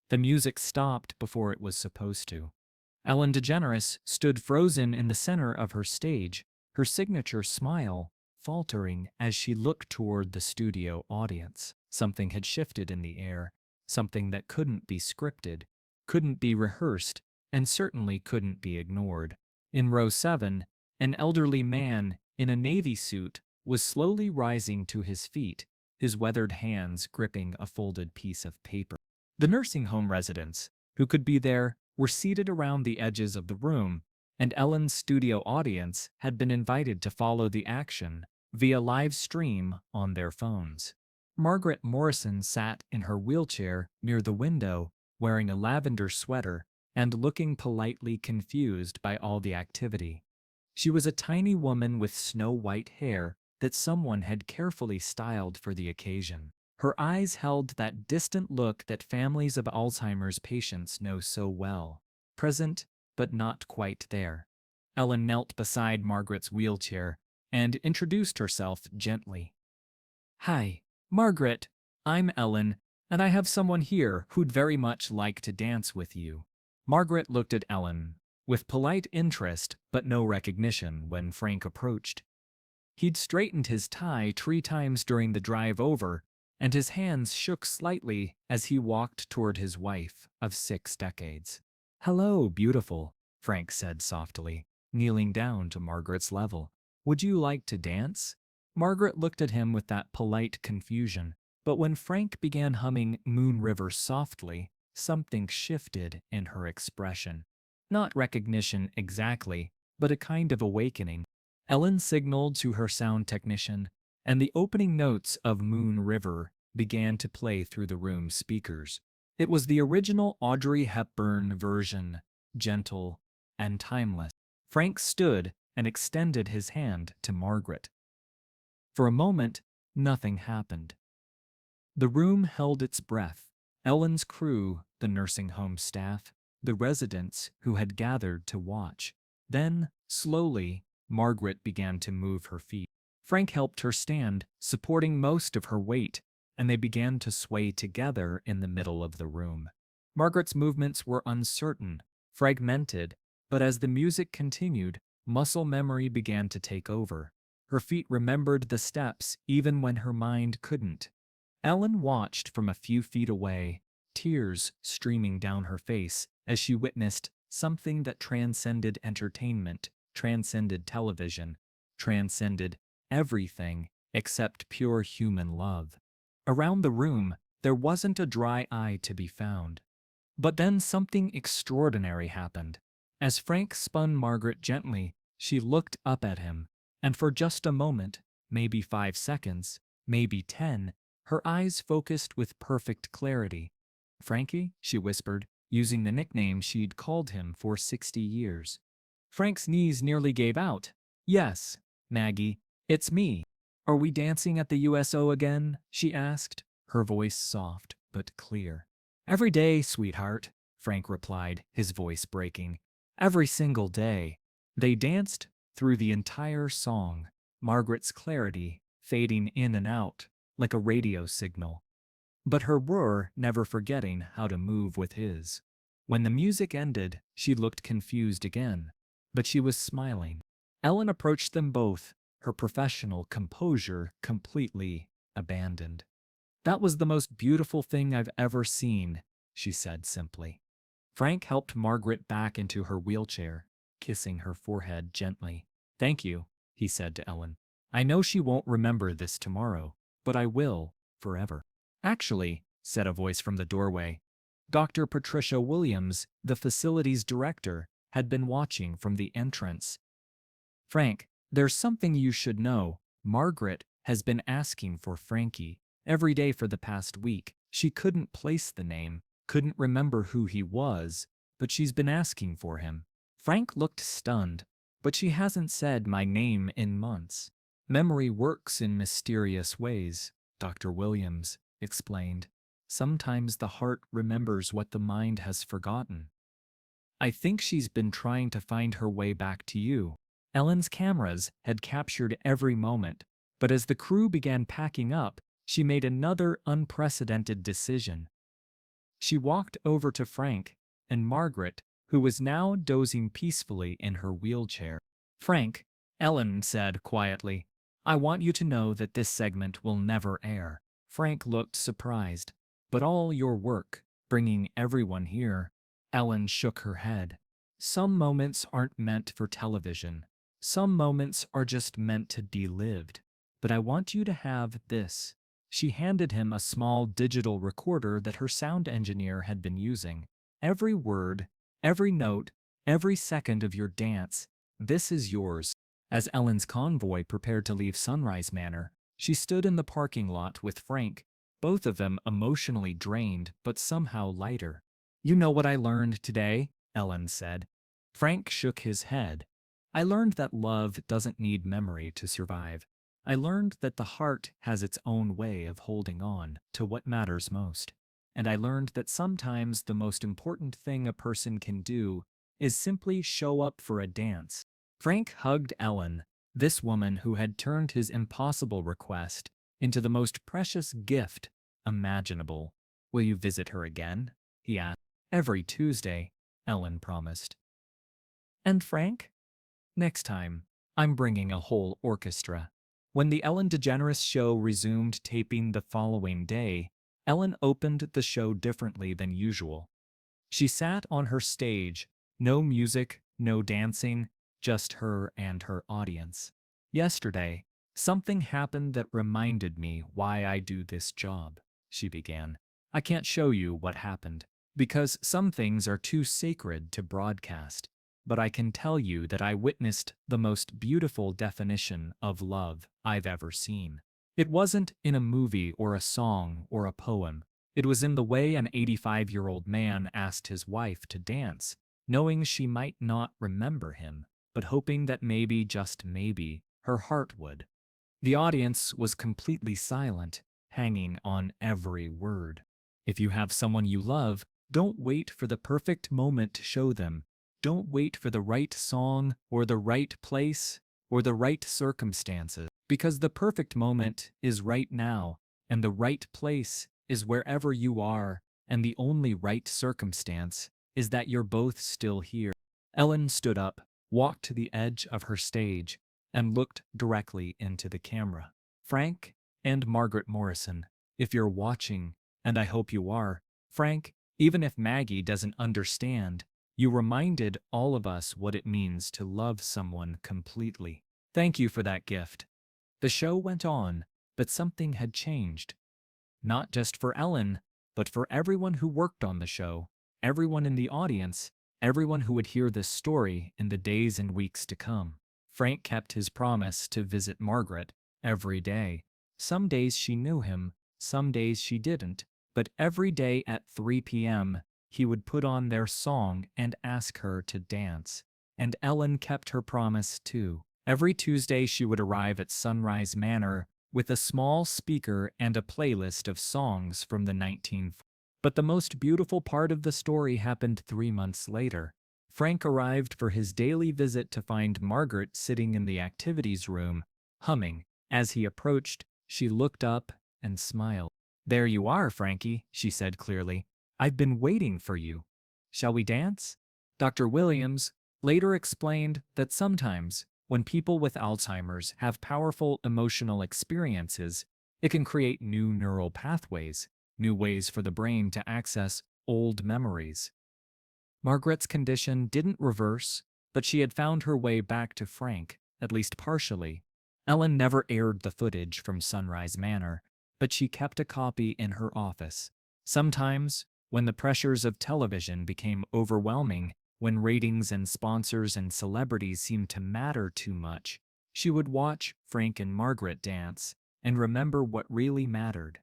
The music stopped before it was supposed to. Ellen DeGeneres stood frozen in the center of her stage, her signature smile faltering as she looked toward the studio audience. Something had shifted in the air, something that couldn't be scripted, couldn't be rehearsed, and certainly couldn't be ignored. In row 7, an elderly man in a navy suit was slowly rising to his feet, his weathered hands gripping a folded piece of paper. The nursing home residents, who could be there, were seated around the edges of the room, and Ellen's studio audience had been invited to follow the action via live stream on their phones. Margaret Morrison sat in her wheelchair near the window, wearing a lavender sweater and looking politely confused by all the activity. She was a tiny woman with snow-white hair that someone had carefully styled for the occasion. Her eyes held that distant look that families of Alzheimer's patients know so well, present but not quite there. Ellen knelt beside Margaret's wheelchair and introduced herself gently. "Hi, Margaret, I'm Ellen, and I have someone here who'd very much like to dance with you." Margaret looked at Ellen with polite interest but no recognition when Frank approached. He'd straightened his tie 3 times during the drive over, and his hands shook slightly as he walked toward his wife of 6 decades. "Hello, beautiful," Frank said softly, kneeling down to Margaret's level. "Would you like to dance?" Margaret looked at him with that polite confusion, but when Frank began humming Moon River softly, something shifted in her expression. Not recognition exactly, but a kind of awakening. Ellen signaled to her sound technician, and the opening notes of Moon River began to play through the room's speakers. It was the original Audrey Hepburn version, gentle and timeless. Frank stood and extended his hand to Margaret. For a moment, nothing happened. The room held its breath. Ellen's crew, the nursing home staff, the residents who had gathered to watch. Then, slowly, Margaret began to move her feet. Frank helped her stand, supporting most of her weight, and they began to sway together in the middle of the room. Margaret's movements were uncertain, fragmented, but as the music continued, muscle memory began to take over. Her feet remembered the steps even when her mind couldn't. Ellen watched from a few feet away, tears streaming down her face as she witnessed something that transcended entertainment, transcended television, transcended everything except pure human love. Around the room, there wasn't a dry eye to be found. But then something extraordinary happened. As Frank spun Margaret gently, she looked up at him, and for just a moment, maybe 5 seconds, maybe 10, her eyes focused with perfect clarity. "Frankie," she whispered, using the nickname she'd called him for 60 years. Frank's knees nearly gave out. "Yes, Maggie, it's me. Are we dancing at the USO again?" she asked, her voice soft but clear. "Every day, sweetheart," Frank replied, his voice breaking. "Every single day." They danced through the entire song, Margaret's clarity fading in and out like a radio signal, but her roar never forgetting how to move with his. When the music ended, she looked confused again, but she was smiling. Ellen approached them both, her professional composure completely abandoned. "That was the most beautiful thing I've ever seen," she said simply. Frank helped Margaret back into her wheelchair, kissing her forehead gently. "Thank you," he said to Ellen. "I know she won't remember this tomorrow, but I will, forever." "Actually," said a voice from the doorway, Dr. Patricia Williams, the facility's director, had been watching from the entrance. "Frank, there's something you should know. Margaret has been asking for Frankie every day for the past week. She couldn't place the name, couldn't remember who he was, but she's been asking for him." Frank looked stunned, "But she hasn't said my name in months." "Memory works in mysterious ways," Dr. Williams explained. "Sometimes the heart remembers what the mind has forgotten. I think she's been trying to find her way back to you." Ellen's cameras had captured every moment, but as the crew began packing up, she made another unprecedented decision. She walked over to Frank and Margaret, who was now dozing peacefully in her wheelchair. "Frank," Ellen said quietly, "I want you to know that this segment will never air." Frank looked surprised. "But all your work, bringing everyone here." Ellen shook her head. "Some moments aren't meant for television. Some moments are just meant to be lived. But I want you to have this." She handed him a small digital recorder that her sound engineer had been using. "Every word, every note, every second of your dance, this is yours." As Ellen's convoy prepared to leave Sunrise Manor, she stood in the parking lot with Frank, both of them emotionally drained but somehow lighter. "You know what I learned today?" Ellen said. Frank shook his head. "I learned that love doesn't need memory to survive. I learned that the heart has its own way of holding on to what matters most. And I learned that sometimes the most important thing a person can do is simply show up for a dance." Frank hugged Ellen, this woman who had turned his impossible request into the most precious gift imaginable. "Will you visit her again?" he asked. "Every Tuesday," Ellen promised. "And Frank?" "Next time, I'm bringing a whole orchestra." When the Ellen DeGeneres show resumed taping the following day, Ellen opened the show differently than usual. She sat on her stage, no music, no dancing, just her and her audience. "Yesterday, something happened that reminded me why I do this job," she began. "I can't show you what happened, because some things are too sacred to broadcast. But I can tell you that I witnessed the most beautiful definition of love I've ever seen. It wasn't in a movie or a song or a poem. It was in the way an 85-year-old man asked his wife to dance, knowing she might not remember him, but hoping that maybe, just maybe, her heart would." The audience was completely silent, hanging on every word. If you have someone you love, don't wait for the perfect moment to show them. Don't wait for the right song or the right place or the right circumstances, because the perfect moment is right now, and the right place is wherever you are, and the only right circumstance is that you're both still here. Ellen stood up, walked to the edge of her stage, and looked directly into the camera. "Frank and Margaret Morrison, if you're watching, and I hope you are, Frank, even if Maggie doesn't understand, you reminded all of us what it means to love someone completely. Thank you for that gift." The show went on, but something had changed. Not just for Ellen, but for everyone who worked on the show, everyone in the audience, everyone who would hear this story in the days and weeks to come. Frank kept his promise to visit Margaret every day. Some days she knew him, some days she didn't, but every day at 3 p.m., he would put on their song and ask her to dance. And Ellen kept her promise too. Every Tuesday she would arrive at Sunrise Manor with a small speaker and a playlist of songs from the 1940s. But the most beautiful part of the story happened 3 months later. Frank arrived for his daily visit to find Margaret sitting in the activities room, humming. As he approached, she looked up and smiled. "There you are, Frankie," she said clearly. "I've been waiting for you. Shall we dance?" Dr. Williams later explained that sometimes, when people with Alzheimer's have powerful emotional experiences, it can create new neural pathways, new ways for the brain to access old memories. Margaret's condition didn't reverse, but she had found her way back to Frank, at least partially. Ellen never aired the footage from Sunrise Manor, but she kept a copy in her office. Sometimes, when the pressures of television became overwhelming, when ratings and sponsors and celebrities seemed to matter too much, she would watch Frank and Margaret dance and remember what really mattered.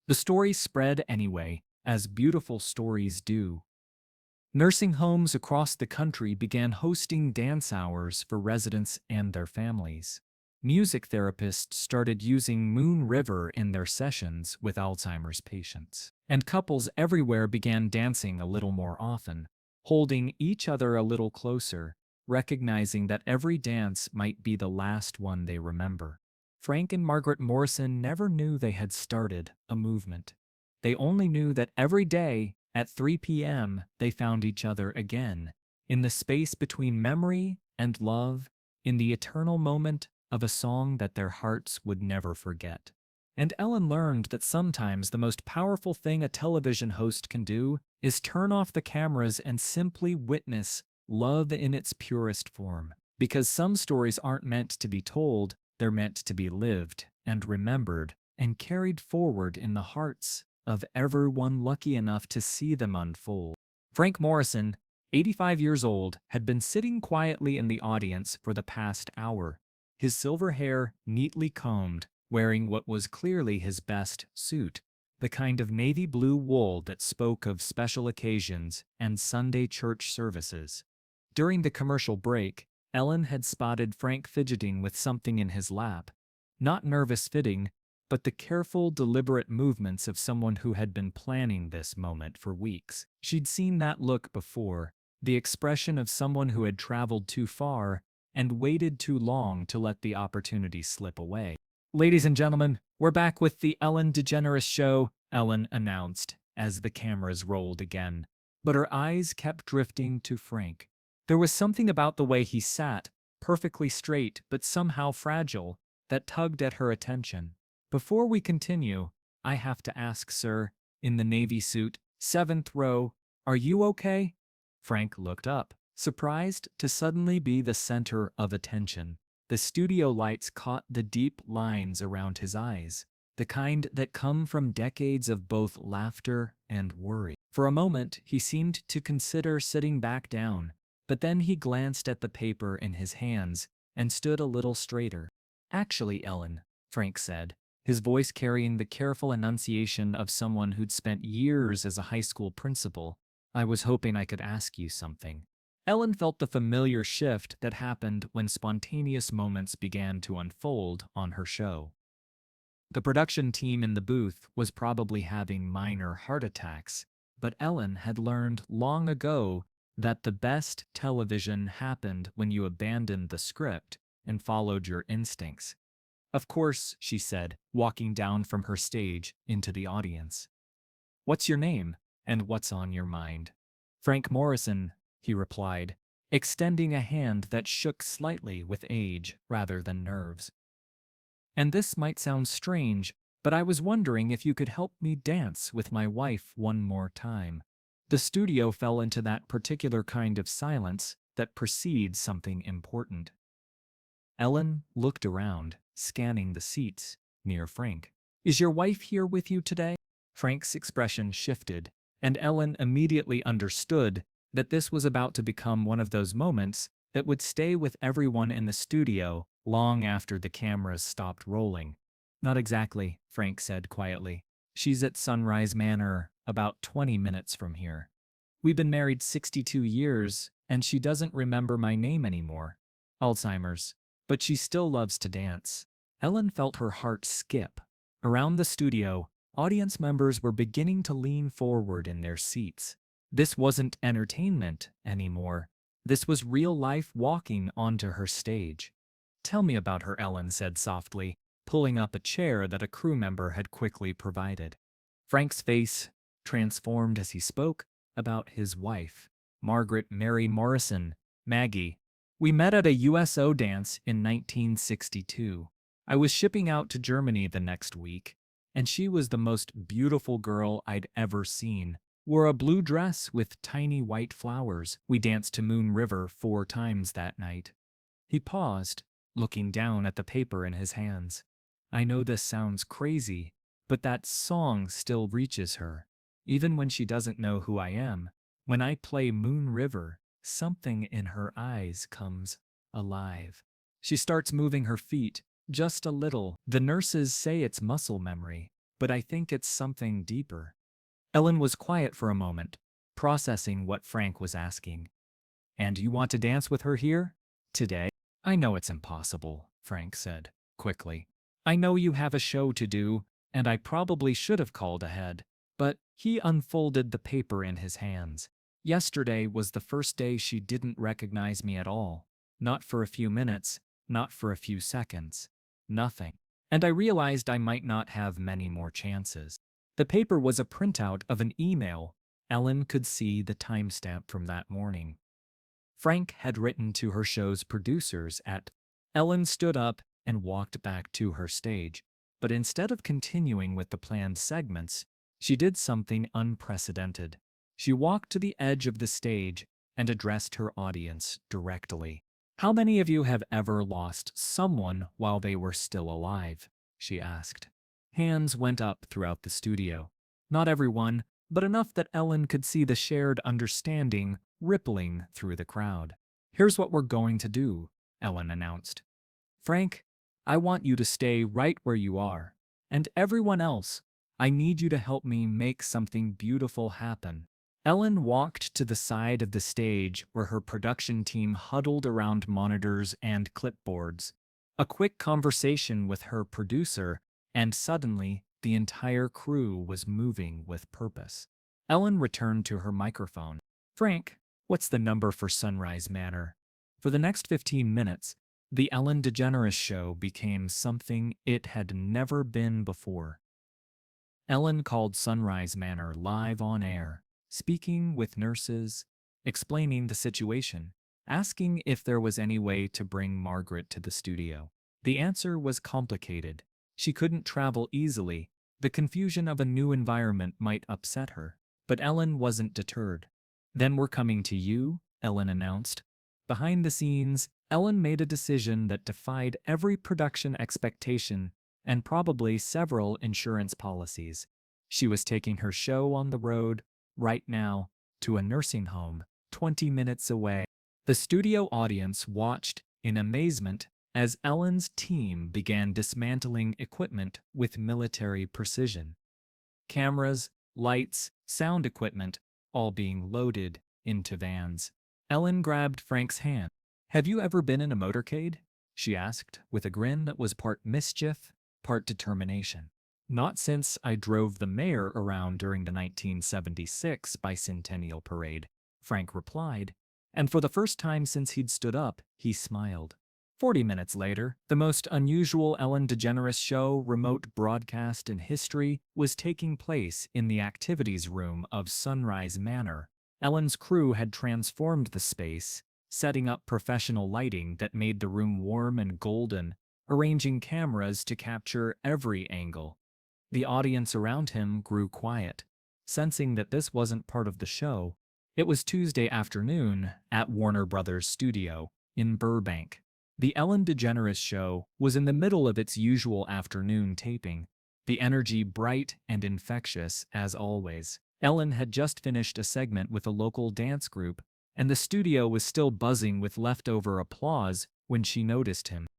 The story spread anyway, as beautiful stories do. Nursing homes across the country began hosting dance hours for residents and their families. Music therapists started using Moon River in their sessions with Alzheimer's patients. And couples everywhere began dancing a little more often, holding each other a little closer, recognizing that every dance might be the last one they remember. Frank and Margaret Morrison never knew they had started a movement. They only knew that every day At 3 p.m., they found each other again, in the space between memory and love, in the eternal moment of a song that their hearts would never forget. And Ellen learned that sometimes the most powerful thing a television host can do is turn off the cameras and simply witness love in its purest form. Because some stories aren't meant to be told, they're meant to be lived and remembered and carried forward in the hearts of everyone lucky enough to see them unfold. Frank Morrison, 85 years old, had been sitting quietly in the audience for the past hour, his silver hair neatly combed, wearing what was clearly his best suit, the kind of navy blue wool that spoke of special occasions and Sunday church services. During the commercial break, Ellen had spotted Frank fidgeting with something in his lap. Not nervous fitting, but the careful, deliberate movements of someone who had been planning this moment for weeks. She'd seen that look before, the expression of someone who had traveled too far and waited too long to let the opportunity slip away. "Ladies and gentlemen, we're back with the Ellen DeGeneres show," Ellen announced as the cameras rolled again. But her eyes kept drifting to Frank. There was something about the way he sat, perfectly straight but somehow fragile, that tugged at her attention. "Before we continue, I have to ask, sir, in the navy suit, 7th row, are you okay?" Frank looked up, surprised to suddenly be the center of attention. The studio lights caught the deep lines around his eyes, the kind that come from decades of both laughter and worry. For a moment, he seemed to consider sitting back down, but then he glanced at the paper in his hands and stood a little straighter. "Actually, Ellen," Frank said, his voice carrying the careful enunciation of someone who'd spent years as a high school principal, "I was hoping I could ask you something." Ellen felt the familiar shift that happened when spontaneous moments began to unfold on her show. The production team in the booth was probably having minor heart attacks, but Ellen had learned long ago that the best television happened when you abandoned the script and followed your instincts. "Of course," she said, walking down from her stage into the audience. "What's your name, and what's on your mind?" "Frank Morrison," he replied, extending a hand that shook slightly with age rather than nerves. "And this might sound strange, but I was wondering if you could help me dance with my wife one more time." The studio fell into that particular kind of silence that precedes something important. Ellen looked around, scanning the seats near Frank. "Is your wife here with you today?" Frank's expression shifted, and Ellen immediately understood that this was about to become one of those moments that would stay with everyone in the studio long after the cameras stopped rolling. "Not exactly," Frank said quietly. "She's at Sunrise Manor, about 20 minutes from here. We've been married 62 years, and she doesn't remember my name anymore. Alzheimer's. But she still loves to dance." Ellen felt her heart skip. Around the studio, audience members were beginning to lean forward in their seats. This wasn't entertainment anymore. This was real life walking onto her stage. "Tell me about her," Ellen said softly, pulling up a chair that a crew member had quickly provided. Frank's face transformed as he spoke about his wife, Margaret Mary Morrison, Maggie. "We met at a USO dance in 1962. I was shipping out to Germany the next week, and she was the most beautiful girl I'd ever seen. Wore a blue dress with tiny white flowers. We danced to Moon River 4 times that night." He paused, looking down at the paper in his hands. "I know this sounds crazy, but that song still reaches her. Even when she doesn't know who I am, when I play Moon River, something in her eyes comes alive." She starts moving her feet, just a little. "The nurses say it's muscle memory, but I think it's something deeper." Ellen was quiet for a moment, processing what Frank was asking. "And you want to dance with her here? Today?" "I know it's impossible," Frank said, quickly. "I know you have a show to do, and I probably should have called ahead." But he unfolded the paper in his hands. "Yesterday was the first day she didn't recognize me at all. Not for a few minutes, not for a few seconds. Nothing. And I realized I might not have many more chances." The paper was a printout of an email Ellen could see the timestamp from that morning. Frank had written to her show's producers at Ellen stood up and walked back to her stage, but instead of continuing with the planned segments, she did something unprecedented. She walked to the edge of the stage and addressed her audience directly. "How many of you have ever lost someone while they were still alive?" she asked. Hands went up throughout the studio. Not everyone, but enough that Ellen could see the shared understanding rippling through the crowd. "Here's what we're going to do," Ellen announced. "Frank, I want you to stay right where you are. And everyone else, I need you to help me make something beautiful happen." Ellen walked to the side of the stage where her production team huddled around monitors and clipboards. A quick conversation with her producer, and suddenly the entire crew was moving with purpose. Ellen returned to her microphone. "Frank, what's the number for Sunrise Manor?" For the next 15 minutes, the Ellen DeGeneres show became something it had never been before. Ellen called Sunrise Manor live on air, speaking with nurses, explaining the situation, asking if there was any way to bring Margaret to the studio. The answer was complicated. She couldn't travel easily. The confusion of a new environment might upset her. But Ellen wasn't deterred. "Then we're coming to you," Ellen announced. Behind the scenes, Ellen made a decision that defied every production expectation and probably several insurance policies. She was taking her show on the road, right now, to a nursing home 20 minutes away. The studio audience watched in amazement as Ellen's team began dismantling equipment with military precision. Cameras, lights, sound equipment, all being loaded into vans. Ellen grabbed Frank's hand. "Have you ever been in a motorcade?" she asked, with a grin that was part mischief, part determination. "Not since I drove the mayor around during the 1976 bicentennial parade," Frank replied, and for the first time since he'd stood up, he smiled. 40 minutes later, the most unusual Ellen DeGeneres show remote broadcast in history was taking place in the activities room of Sunrise Manor. Ellen's crew had transformed the space, setting up professional lighting that made the room warm and golden, arranging cameras to capture every angle. The audience around him grew quiet, sensing that this wasn't part of the show. It was Tuesday afternoon at Warner Brothers Studio in Burbank. The Ellen DeGeneres show was in the middle of its usual afternoon taping, the energy bright and infectious as always. Ellen had just finished a segment with a local dance group, and the studio was still buzzing with leftover applause when she noticed him.